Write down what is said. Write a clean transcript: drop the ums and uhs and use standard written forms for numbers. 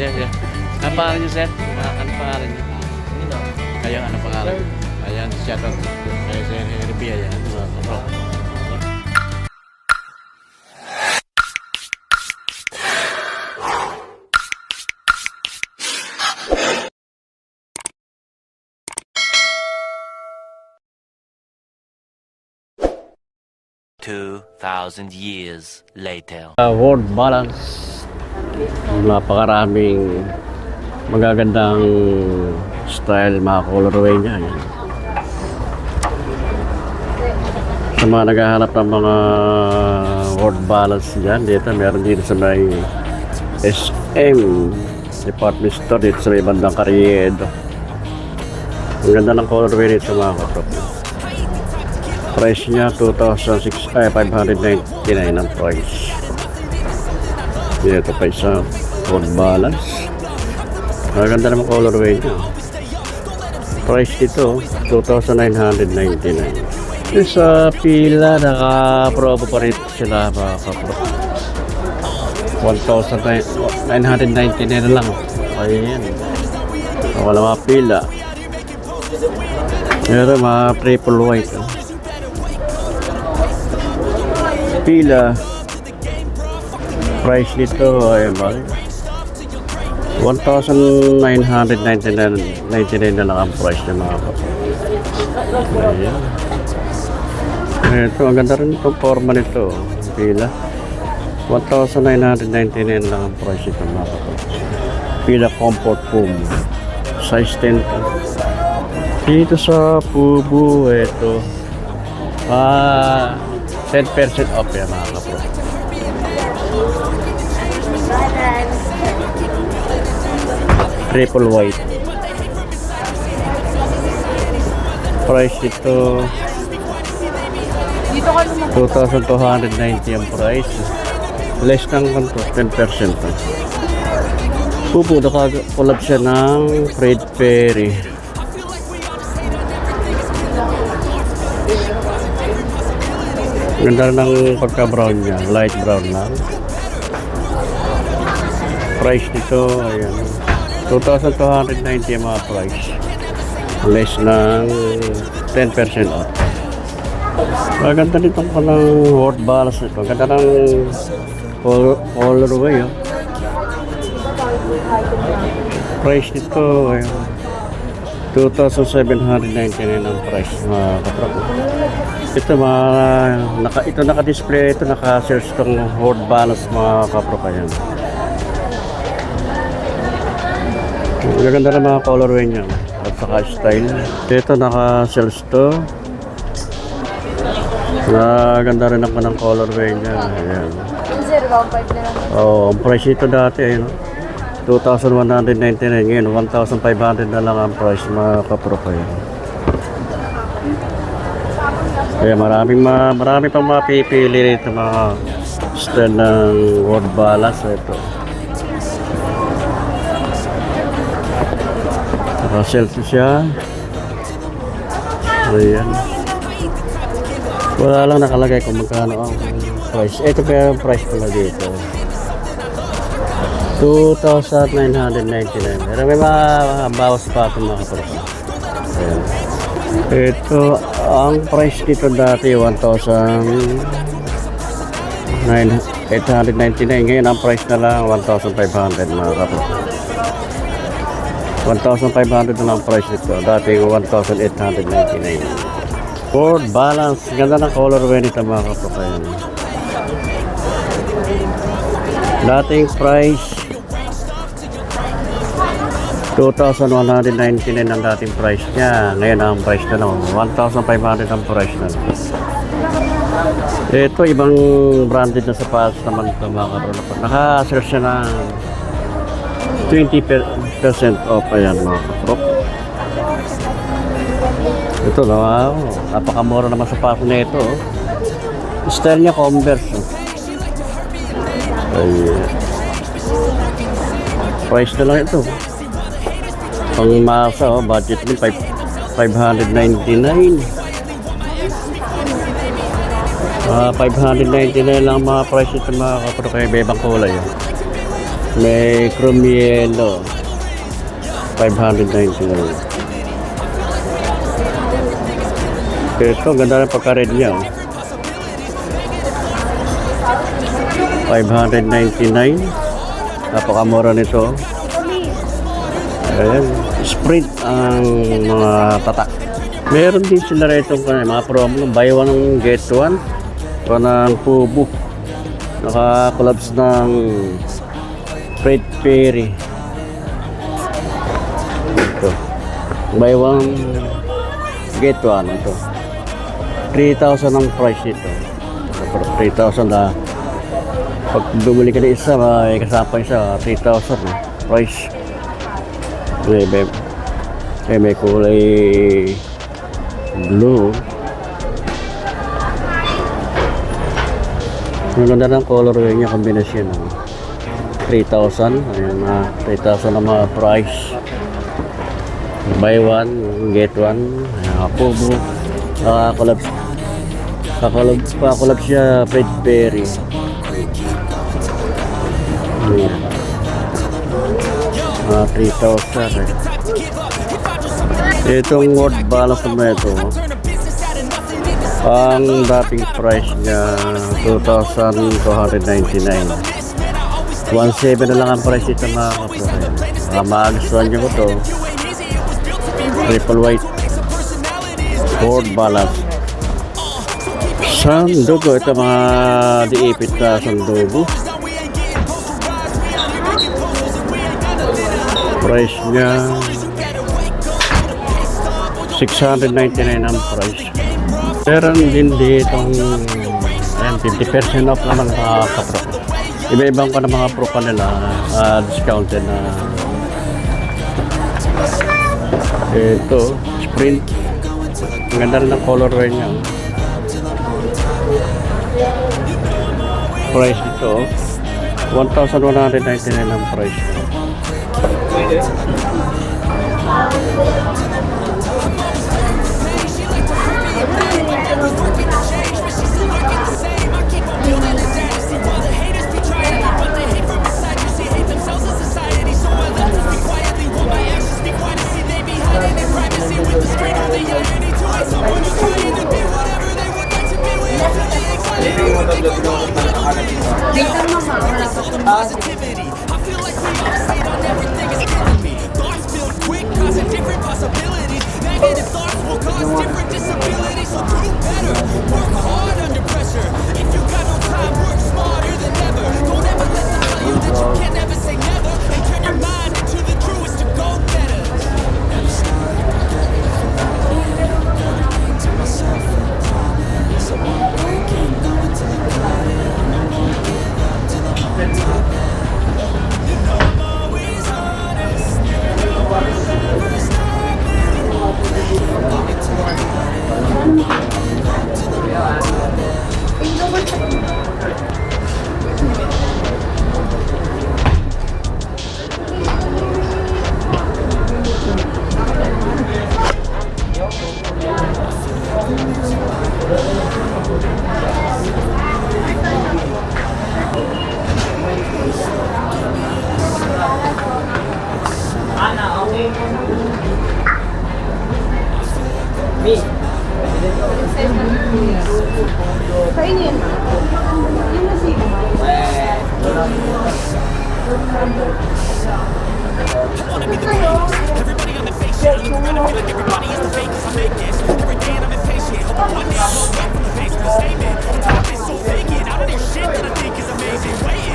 Sige, sige. Ano pangalan niyo, sir? Ano pangalan niyo? Kayo, ano pangalan? Ayan, shoutout. Kaya sir, Ripia yan. Bro. 2,000 years later. World balance. Napakaraming magagandang style, mga colorway niya. Yan. Sa mga naghahanap ng mga world balance dyan, dito meron dito sa may SM department store dito sa may bandang Carriedo. Ang ganda ng colorway dito, mga katrop. Price niya 599 ang price. Dito pa isa world balance. Ang ganda ng colorway niya. Price dito 2,999. Sa pila naka-probo pa rin sila, mga kapro. 1,999 na lang. Ayan. Wala mga pila. Meron mga triple white. Pila. Price nito ay bali 1,999 na lang ang price ng mga kapro. Ayan. Ito, ang ganda rin itong forma nito. Pila 1,999 lang ang price ito, mga kapro. Pila comfort foam size 10. Dito sa Pubu, ito 10% off yan, mga kapro. Triple white. Price ito 2,290 ang price. Less ng 10%. Pupo, nakakulab siya ng Fred Perry. Ganda ng pagka-brown niya. Light brown lang. Price nito, ayan, 2,290 ang mga price. Less ng 10% off. Maganda nitong palang world balance nito. Ganda ng colorway, oh. Price nito, ayan, 2,799 ang price, mga katrap. Ito ito naka-display, ito naka-search itong world balance, mga kaprop. Ayan. Maganda na mga colorway niya at saka style. Ito naka-search to. Ganda rin ako ng colorway niya. Ayan. Oh, ang price ito dati ayun, 2,199. Ngayon 1,500 na lang ang price, mga kaprop. Ayan. Kaya marami pang mapipili rito, mga style ng world balance. Ito naka-selfie siya. Ayan. Wala lang nakalagay kung magkano ang price. Ito pa yung price pala dito, 2,999. Pero may mga bawas pa itong mga kapatid. Ayan. Ito, ang price dito dati 1,899. Ngayon ang price na lang 1,500, mga kapatid. 1,500 na lang ang price nito. Dati 1,899. World balance. Ganda ng colorway nito, mga kapatid. Dating price 2,199 ang dating price niya. Ngayon ang price na lang 1,500 ang price na lang. Ito ibang branded na sapatos naman ito, mga kapatid. Naka-search siya ng 20% off. Ayan, mga kapatid. Ito na, wow, napakamura naman sapatos na ito. Style niya Converse. Ayan. Price na lang ito. Pang masa, budget din 599. 599 lang mga price ito, mga kapatid. Kaya ibang kulay. May chrome yellow. 599. Ito, ganda ng pagka-red niya. Oh. 599. Napakamura nito. Ayan. Sprint ang mga tatak. Meron din sila rito mga promo. Buy one, get one. Ito ng Pubo. Naka-collabs ng Fred Perry. Ito. Buy one, get one. Ito. 3,000 ang price nito. 3,000 na. Pag bumili ka na isa, may kasama isa, 3,000 na price. May kulay blue. Ang ganda ng color niya, kombinasyon. 3,000. Ayan na, 3,000 ang mga price. Buy one, get one. Ayan, Pubo. Kakolab siya, Fred Perry. Ayan. 3,000 Itong word balance na ito, ang dating price niya 2,299. 1,700 na lang ang price ito mga kapatid. Maagustuhan nyo ko ito. Triple white word balance. Sandugo, ito mga diipit na sandugo. Price niya 699 ang price. Pero din ditong 50% off naman mga kapro. Iba-ibang pa ng mga pro nila, discounted na. Ito, Sprint. Ang ganda rin ng colorway niya. Price ito 1,199 ang price. Positivity. I feel like we succeed on everything is killing me. Thoughts build quick, causing different possibilities. Negative thoughts will cause different disabilities. So do better. Work hard under pressure. If you got no time, work smarter than ever. Don't ever let them tell you that you can never say never. And turn your mind into the truest to go better. Never stop. Going to myself for the problem. So I'm breaking, going to the light. To the top. You know I'm always honest. Never stopping. Going to the light. To the Kainin. Yung nasibo. Everybody on the fake shit. I look around and feel like everybody is the fakest. I make this every day and I'm impatient. Hoping one day I won't wait from the face of a statement. Time is so vacant. I don't hear shit that I think is amazing. Waiting.